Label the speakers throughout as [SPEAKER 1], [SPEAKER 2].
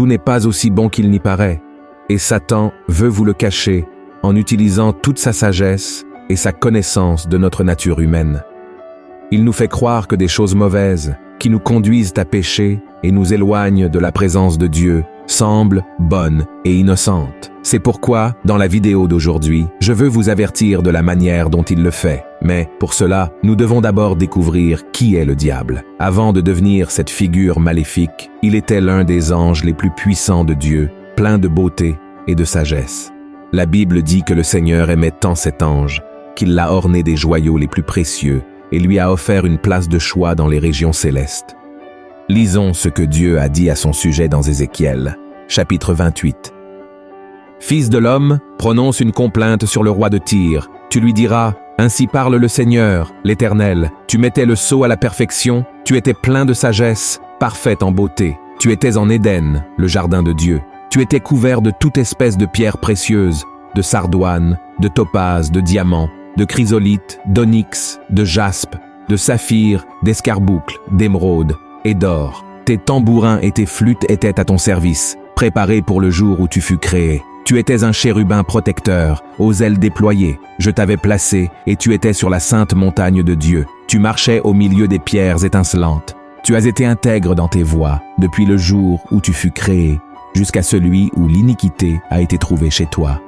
[SPEAKER 1] Tout n'est pas aussi bon qu'il n'y paraît, et Satan veut vous le cacher en utilisant toute sa sagesse et sa connaissance de notre nature humaine. Il nous fait croire que des choses mauvaises, qui nous conduisent à pécher et nous éloignent de la présence de Dieu, semblent bonnes et innocentes. C'est pourquoi, dans la vidéo d'aujourd'hui, je veux vous avertir de la manière dont il le fait. Mais, pour cela, nous devons d'abord découvrir qui est le diable. Avant de devenir cette figure maléfique, il était l'un des anges les plus puissants de Dieu, plein de beauté et de sagesse. La Bible dit que le Seigneur aimait tant cet ange, qu'il l'a orné des joyaux les plus précieux et lui a offert une place de choix dans les régions célestes. Lisons ce que Dieu a dit à son sujet dans Ézéchiel, chapitre 28. « Fils de l'homme, prononce une complainte sur le roi de Tyr. Tu lui diras, ainsi parle le Seigneur, l'Éternel. Tu mettais le sceau à la perfection, tu étais plein de sagesse, parfait en beauté. Tu étais en Éden, le jardin de Dieu. Tu étais couvert de toute espèce de pierres précieuses, de sardoine, de topaze, de diamant, de chrysolite, d'onyx, de jaspe, de saphir, d'escarboucle, d'émeraude et d'or. Tes tambourins et tes flûtes étaient à ton service, préparés pour le jour où tu fus créé. Tu étais un chérubin protecteur, aux ailes déployées. Je t'avais placé et tu étais sur la sainte montagne de Dieu. Tu marchais au milieu des pierres étincelantes. Tu as été intègre dans tes voies, depuis le jour où tu fus créé, jusqu'à celui où l'iniquité a été trouvée chez toi.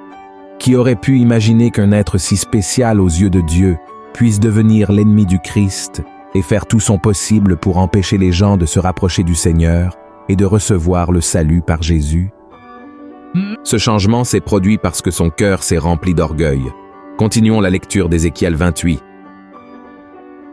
[SPEAKER 1] Qui aurait pu imaginer qu'un être si spécial aux yeux de Dieu puisse devenir l'ennemi du Christ et faire tout son possible pour empêcher les gens de se rapprocher du Seigneur et de recevoir le salut par Jésus? Ce changement s'est produit parce que son cœur s'est rempli d'orgueil. Continuons la lecture d'Ézéchiel 28.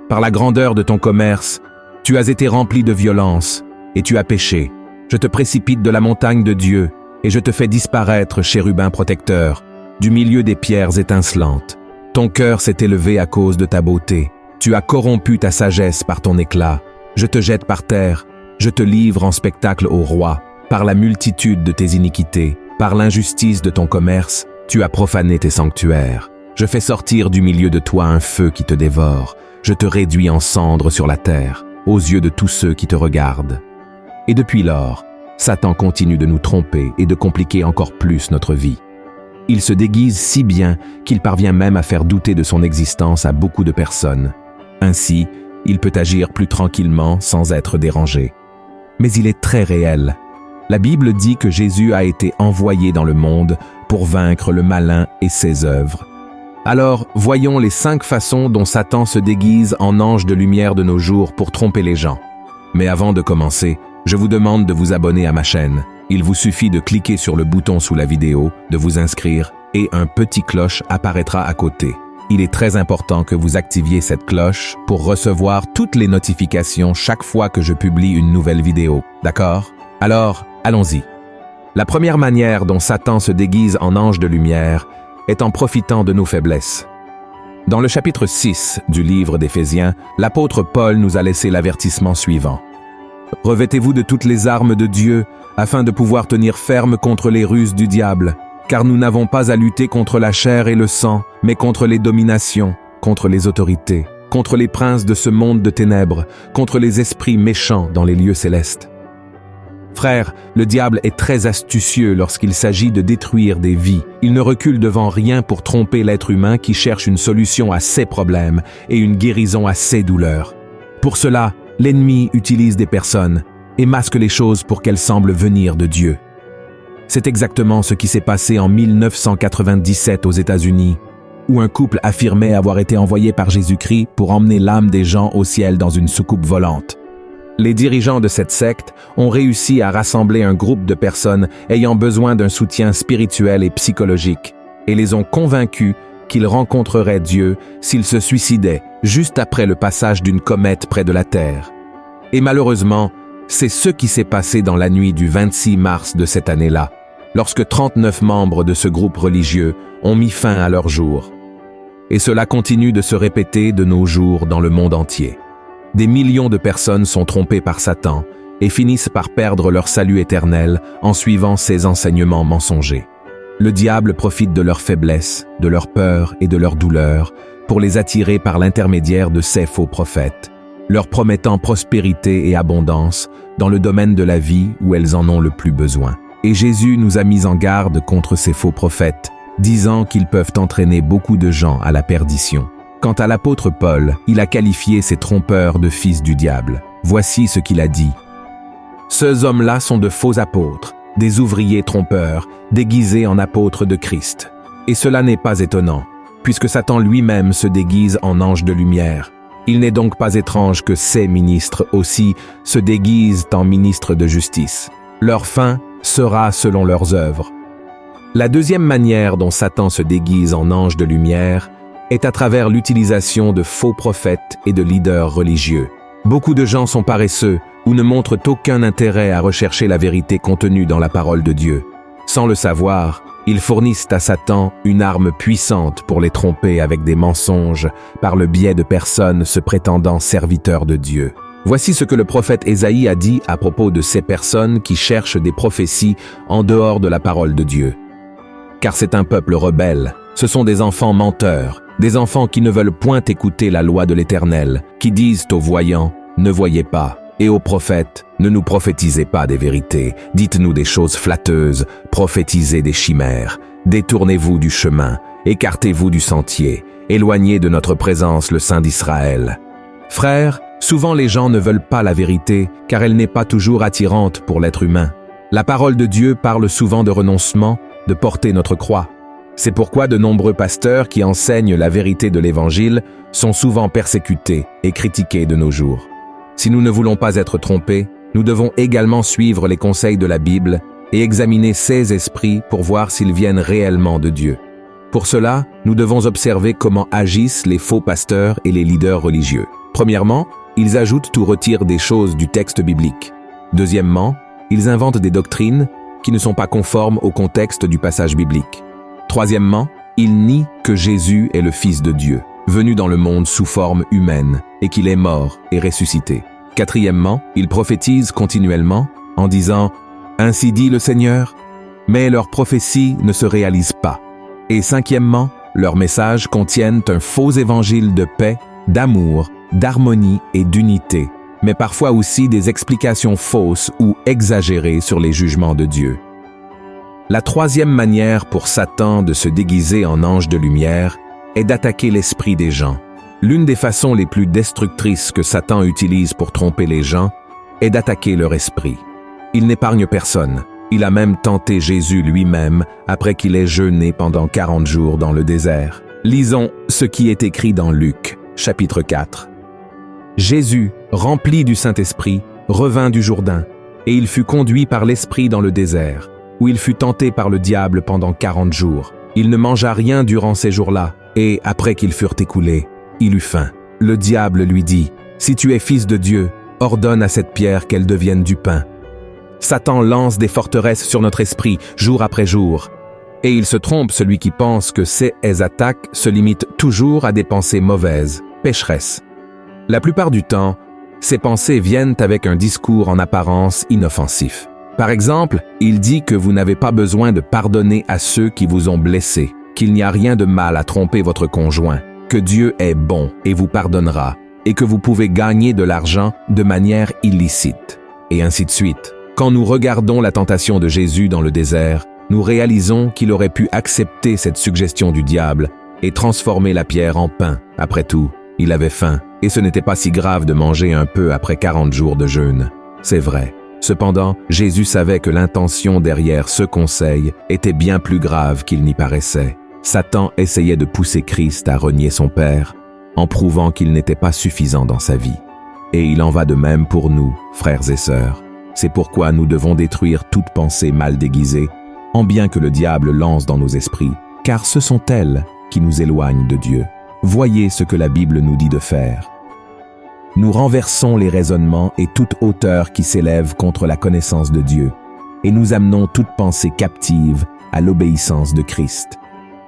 [SPEAKER 1] Par la grandeur de ton commerce, tu as été rempli de violence et tu as péché. Je te précipite de la montagne de Dieu et je te fais disparaître, chérubin protecteur, du milieu des pierres étincelantes. Ton cœur s'est élevé à cause de ta beauté. Tu as corrompu ta sagesse par ton éclat. Je te jette par terre. Je te livre en spectacle au roi. Par la multitude de tes iniquités, par l'injustice de ton commerce, tu as profané tes sanctuaires. Je fais sortir du milieu de toi un feu qui te dévore. Je te réduis en cendres sur la terre, aux yeux de tous ceux qui te regardent. Et depuis lors, Satan continue de nous tromper et de compliquer encore plus notre vie. Il se déguise si bien qu'il parvient même à faire douter de son existence à beaucoup de personnes. Ainsi, il peut agir plus tranquillement sans être dérangé. Mais il est très réel. La Bible dit que Jésus a été envoyé dans le monde pour vaincre le malin et ses œuvres. Alors, voyons les 5 façons dont Satan se déguise en ange de lumière de nos jours pour tromper les gens. Mais avant de commencer, je vous demande de vous abonner à ma chaîne. Il vous suffit de cliquer sur le bouton sous la vidéo, de vous inscrire et un petit cloche apparaîtra à côté. Il est très important que vous activiez cette cloche pour recevoir toutes les notifications chaque fois que je publie une nouvelle vidéo. D'accord? Alors, allons-y. La première manière dont Satan se déguise en ange de lumière est en profitant de nos faiblesses. Dans le chapitre 6 du livre d'Éphésiens, l'apôtre Paul nous a laissé l'avertissement suivant. « Revêtez-vous de toutes les armes de Dieu afin de pouvoir tenir ferme contre les ruses du diable, car nous n'avons pas à lutter contre la chair et le sang, mais contre les dominations, contre les autorités, contre les princes de ce monde de ténèbres, contre les esprits méchants dans les lieux célestes. » Frère, le diable est très astucieux lorsqu'il s'agit de détruire des vies. Il ne recule devant rien pour tromper l'être humain qui cherche une solution à ses problèmes et une guérison à ses douleurs. Pour cela, l'ennemi utilise des personnes et masque les choses pour qu'elles semblent venir de Dieu. C'est exactement ce qui s'est passé en 1997 aux États-Unis, où un couple affirmait avoir été envoyé par Jésus-Christ pour emmener l'âme des gens au ciel dans une soucoupe volante. Les dirigeants de cette secte ont réussi à rassembler un groupe de personnes ayant besoin d'un soutien spirituel et psychologique et les ont convaincus qu'ils rencontreraient Dieu s'ils se suicidaient juste après le passage d'une comète près de la Terre. Et malheureusement, c'est ce qui s'est passé dans la nuit du 26 mars de cette année-là, lorsque 39 membres de ce groupe religieux ont mis fin à leur jour. Et cela continue de se répéter de nos jours dans le monde entier. Des millions de personnes sont trompées par Satan et finissent par perdre leur salut éternel en suivant ses enseignements mensongers. Le diable profite de leur faiblesse, de leur peur et de leur douleur pour les attirer par l'intermédiaire de ces faux prophètes. leur promettant prospérité et abondance dans le domaine de la vie où elles en ont le plus besoin. Et Jésus nous a mis en garde contre ces faux prophètes, disant qu'ils peuvent entraîner beaucoup de gens à la perdition. Quant à l'apôtre Paul, il a qualifié ces trompeurs de fils du diable. Voici ce qu'il a dit. « Ces hommes-là sont de faux apôtres, des ouvriers trompeurs, déguisés en apôtres de Christ. Et cela n'est pas étonnant, puisque Satan lui-même se déguise en ange de lumière. Il n'est donc pas étrange que ces ministres aussi se déguisent en ministres de justice. Leur fin sera selon leurs œuvres. » La deuxième manière dont Satan se déguise en ange de lumière est à travers l'utilisation de faux prophètes et de leaders religieux. Beaucoup de gens sont paresseux ou ne montrent aucun intérêt à rechercher la vérité contenue dans la parole de Dieu. Sans le savoir, ils fournissent à Satan une arme puissante pour les tromper avec des mensonges par le biais de personnes se prétendant serviteurs de Dieu. Voici ce que le prophète Ésaïe a dit à propos de ces personnes qui cherchent des prophéties en dehors de la parole de Dieu. Car c'est un peuple rebelle, ce sont des enfants menteurs, des enfants qui ne veulent point écouter la loi de l'Éternel, qui disent aux voyants, ne voyez pas, et aux prophètes, ne nous prophétisez pas des vérités, dites-nous des choses flatteuses, prophétisez des chimères, détournez-vous du chemin, écartez-vous du sentier, éloignez de notre présence le Saint d'Israël. Frères, souvent les gens ne veulent pas la vérité, car elle n'est pas toujours attirante pour l'être humain. La parole de Dieu parle souvent de renoncement, de porter notre croix. C'est pourquoi de nombreux pasteurs qui enseignent la vérité de l'Évangile sont souvent persécutés et critiqués de nos jours. Si nous ne voulons pas être trompés, nous devons également suivre les conseils de la Bible et examiner ces esprits pour voir s'ils viennent réellement de Dieu. Pour cela, nous devons observer comment agissent les faux pasteurs et les leaders religieux. Premièrement, ils ajoutent ou retirent des choses du texte biblique. Deuxièmement, ils inventent des doctrines qui ne sont pas conformes au contexte du passage biblique. Troisièmement, ils nient que Jésus est le Fils de Dieu, venu dans le monde sous forme humaine, et qu'il est mort et ressuscité. Quatrièmement, ils prophétisent continuellement en disant « Ainsi dit le Seigneur », mais leurs prophéties ne se réalisent pas. Et cinquièmement, leurs messages contiennent un faux évangile de paix, d'amour, d'harmonie et d'unité, mais parfois aussi des explications fausses ou exagérées sur les jugements de Dieu. La troisième manière pour Satan de se déguiser en ange de lumière est d'attaquer l'esprit des gens. L'une des façons les plus destructrices que Satan utilise pour tromper les gens est d'attaquer leur esprit. Il n'épargne personne. Il a même tenté Jésus lui-même après qu'il ait jeûné pendant 40 jours dans le désert. Lisons ce qui est écrit dans Luc, chapitre 4. Jésus, rempli du Saint-Esprit, revint du Jourdain, et il fut conduit par l'Esprit dans le désert, où il fut tenté par le diable pendant 40 jours. Il ne mangea rien durant ces jours-là, et après qu'ils furent écoulés, il eut faim. Le diable lui dit, « Si tu es fils de Dieu, ordonne à cette pierre qu'elle devienne du pain. » Satan lance des forteresses sur notre esprit, jour après jour. Et il se trompe celui qui pense que ces attaques se limitent toujours à des pensées mauvaises, pécheresses. La plupart du temps, ces pensées viennent avec un discours en apparence inoffensif. Par exemple, il dit que vous n'avez pas besoin de pardonner à ceux qui vous ont blessé, qu'il n'y a rien de mal à tromper votre conjoint, que Dieu est bon et vous pardonnera, et que vous pouvez gagner de l'argent de manière illicite, et ainsi de suite. Quand nous regardons la tentation de Jésus dans le désert, nous réalisons qu'il aurait pu accepter cette suggestion du diable et transformer la pierre en pain. Après tout, il avait faim, et ce n'était pas si grave de manger un peu après 40 jours de jeûne. C'est vrai. Cependant, Jésus savait que l'intention derrière ce conseil était bien plus grave qu'il n'y paraissait. Satan essayait de pousser Christ à renier son Père, en prouvant qu'il n'était pas suffisant dans sa vie. Et il en va de même pour nous, frères et sœurs. C'est pourquoi nous devons détruire toute pensée mal déguisée, en bien que le diable lance dans nos esprits, car ce sont elles qui nous éloignent de Dieu. Voyez ce que la Bible nous dit de faire. Nous renversons les raisonnements et toute hauteur qui s'élève contre la connaissance de Dieu, et nous amenons toute pensée captive à l'obéissance de Christ.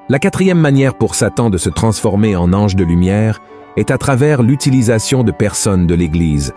[SPEAKER 1] La quatrième manière pour Satan de se transformer en ange de lumière est à travers l'utilisation de personnes de l'Église.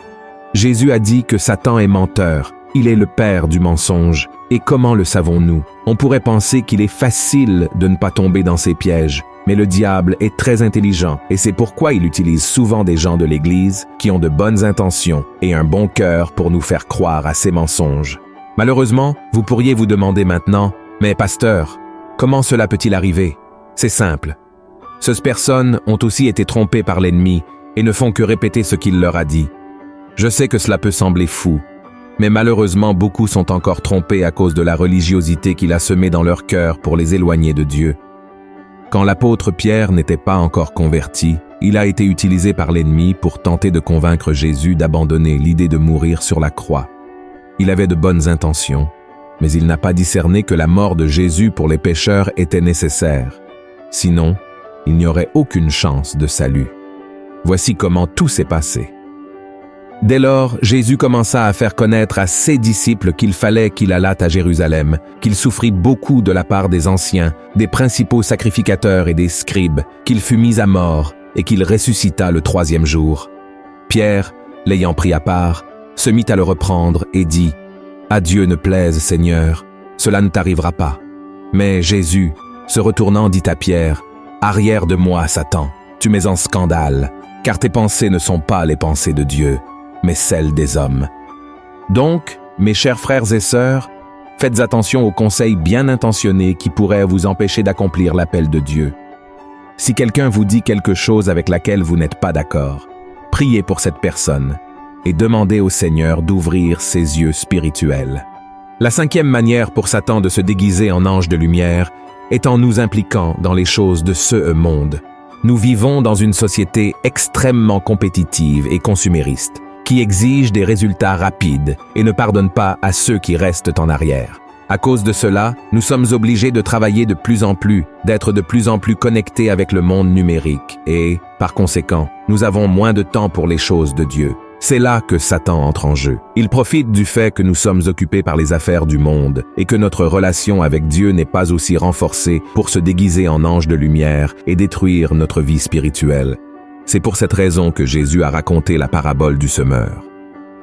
[SPEAKER 1] Jésus a dit que Satan est menteur, il est le père du mensonge. Et comment le savons-nous? On pourrait penser qu'il est facile de ne pas tomber dans ses pièges. Mais le diable est très intelligent et c'est pourquoi il utilise souvent des gens de l'Église qui ont de bonnes intentions et un bon cœur pour nous faire croire à ses mensonges. Malheureusement, vous pourriez vous demander maintenant, « Mais pasteur, comment cela peut-il arriver ?» C'est simple. Ces personnes ont aussi été trompées par l'ennemi et ne font que répéter ce qu'il leur a dit. Je sais que cela peut sembler fou, mais malheureusement beaucoup sont encore trompés à cause de la religiosité qu'il a semée dans leur cœur pour les éloigner de Dieu. Quand l'apôtre Pierre n'était pas encore converti, il a été utilisé par l'ennemi pour tenter de convaincre Jésus d'abandonner l'idée de mourir sur la croix. Il avait de bonnes intentions, mais il n'a pas discerné que la mort de Jésus pour les pécheurs était nécessaire. Sinon, il n'y aurait aucune chance de salut. Voici comment tout s'est passé. Dès lors, Jésus commença à faire connaître à ses disciples qu'il fallait qu'il allât à Jérusalem, qu'il souffrit beaucoup de la part des anciens, des principaux sacrificateurs et des scribes, qu'il fut mis à mort et qu'il ressuscita le 3e jour. Pierre, l'ayant pris à part, se mit à le reprendre et dit « À Dieu ne plaise, Seigneur, cela ne t'arrivera pas. » Mais Jésus, se retournant, dit à Pierre « Arrière de moi, Satan, tu mets en scandale, car tes pensées ne sont pas les pensées de Dieu, mais celles des hommes. » Donc, mes chers frères et sœurs, faites attention aux conseils bien intentionnés qui pourraient vous empêcher d'accomplir l'appel de Dieu. Si quelqu'un vous dit quelque chose avec laquelle vous n'êtes pas d'accord, priez pour cette personne et demandez au Seigneur d'ouvrir ses yeux spirituels. La 5e manière pour Satan de se déguiser en ange de lumière est en nous impliquant dans les choses de ce monde. Nous vivons dans une société extrêmement compétitive et consumériste, qui exige des résultats rapides et ne pardonne pas à ceux qui restent en arrière. À cause de cela, nous sommes obligés de travailler de plus en plus, d'être de plus en plus connectés avec le monde numérique et, par conséquent, nous avons moins de temps pour les choses de Dieu. C'est là que Satan entre en jeu. Il profite du fait que nous sommes occupés par les affaires du monde et que notre relation avec Dieu n'est pas aussi renforcée pour se déguiser en ange de lumière et détruire notre vie spirituelle. C'est pour cette raison que Jésus a raconté la parabole du semeur.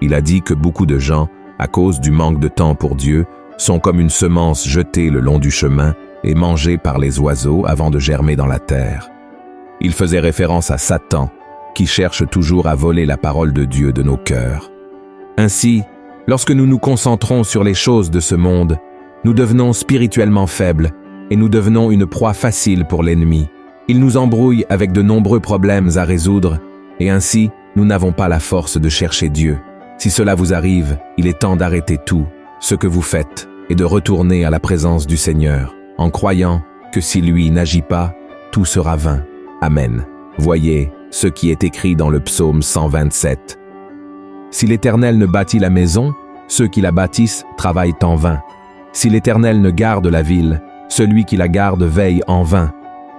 [SPEAKER 1] Il a dit que beaucoup de gens, à cause du manque de temps pour Dieu, sont comme une semence jetée le long du chemin et mangée par les oiseaux avant de germer dans la terre. Il faisait référence à Satan, qui cherche toujours à voler la parole de Dieu de nos cœurs. Ainsi, lorsque nous nous concentrons sur les choses de ce monde, nous devenons spirituellement faibles et nous devenons une proie facile pour l'ennemi. Il nous embrouille avec de nombreux problèmes à résoudre et ainsi, nous n'avons pas la force de chercher Dieu. Si cela vous arrive, il est temps d'arrêter tout ce que vous faites et de retourner à la présence du Seigneur, en croyant que si lui n'agit pas, tout sera vain. Amen. Voyez ce qui est écrit dans le psaume 127. Si l'Éternel ne bâtit la maison, ceux qui la bâtissent travaillent en vain. Si l'Éternel ne garde la ville, celui qui la garde veille en vain.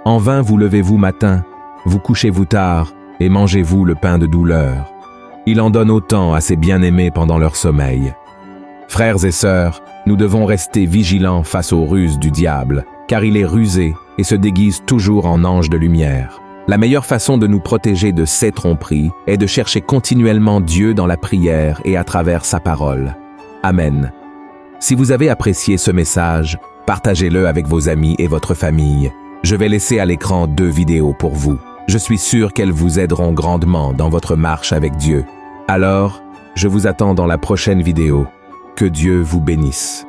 [SPEAKER 1] En vain vous levez-vous matin, vous couchez-vous tard, et mangez-vous le pain de douleur. Il en donne autant à ses bien-aimés pendant leur sommeil. Frères et sœurs, nous devons rester vigilants face aux ruses du diable, car il est rusé et se déguise toujours en ange de lumière. La meilleure façon de nous protéger de ces tromperies est de chercher continuellement Dieu dans la prière et à travers sa parole. Amen. Si vous avez apprécié ce message, partagez-le avec vos amis et votre famille. Je vais laisser à l'écran 2 vidéos pour vous. Je suis sûr qu'elles vous aideront grandement dans votre marche avec Dieu. Alors, je vous attends dans la prochaine vidéo. Que Dieu vous bénisse.